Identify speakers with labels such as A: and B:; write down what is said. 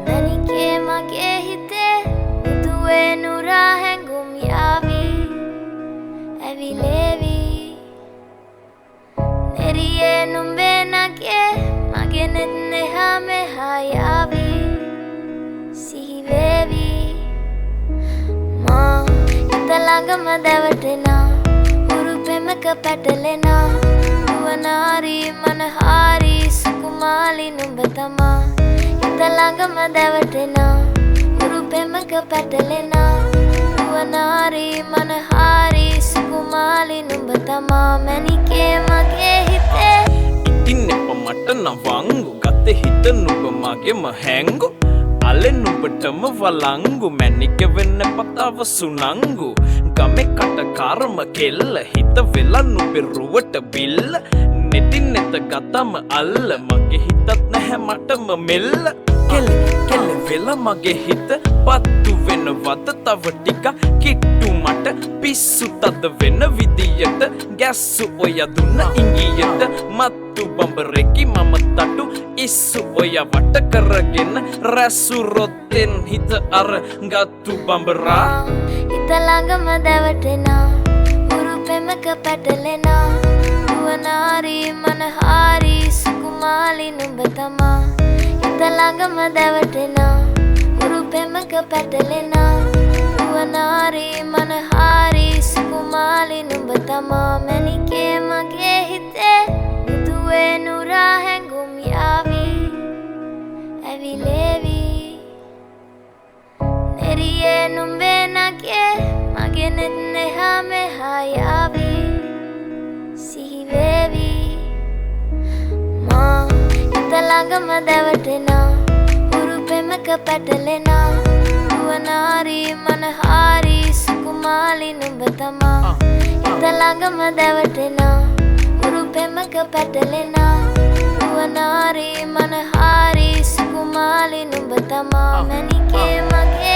A: මැනිකේ මගේ හිතේ මුදුවේ නුරා හැඟුම් යාවි ඇවිලේවි නෙරියේ නුඹේ නගේ මගේ නෙත් නෙහා මෙහා යාවි සිහිවේවි මා හිත ළඟම දැවටෙනා උරුපෙමක පැටලෙනා නුවනාරි මනහාරි සුකුමාලි නුඹ තමා හිත ළඟම දැවටෙනා උරුපෙමක පැටලෙනා නුවනාරි මනහාරි සුකුමාලි නුඹ තමා මැනිකේ මගේ හිතේ
B: ඉතින් එප මට නවංගු ගත හිත නුඹ මගෙම හැංගු අලෙ නුඹටම වලංගු මැනික වෙන්න පතාව සුනංගු ගමේ කටකාරම කෙල්ල හිත වෙලා නුඹේ රුවට බිල්ල නෙටින් නෙත ගතම අල්ල මගේ හිතත් නැහැ මටම මෙල්ල කෙල්ල කෙල්ල වෙලා මගේ හිත පත්තු වෙනවද තව ටික කිට්ටු මට පිස්සු තද වෙන විදියට ගැස්සු ඔය දුන්න ඉංගියට මත්තු බඹරෙකි මම තටු ඉස්සු ඔය වට කරගෙන රැස්සු රොත්තෙන් හිත අර ගත්තු බඹරා
A: හිත ළඟම දැවටෙනා උරුපෙමක පැටලෙනා නුවනාරි මනහාරි සුකුමාලි නුඹ තමා හිත ළඟම දැවටෙනා උරුපෙමක පැටලෙනා නුවනාරි මනහාරි සුකුමාලි නුඹ තමා මැනිකේ මගේ හිතේ මුදුවේ නුරා හැඟුම් යාවි ඇවිලේවි නෙරියේ නුඹේ නගේ මගේ නෙත් නෙහා මෙහා යාවි සිහිවේවි මා හිත ළඟම දැවටෙනා උරුපෙමක පැටලෙනා නුවනාරි මනහාරි සුකුමාලි නුඹ තමා හිත ළඟම දැවටෙනා උරුපෙමක පැටලෙනා නුවනාරි මනහාරි සුකුමාලි නුඹ තමා මැනිකේ මගේ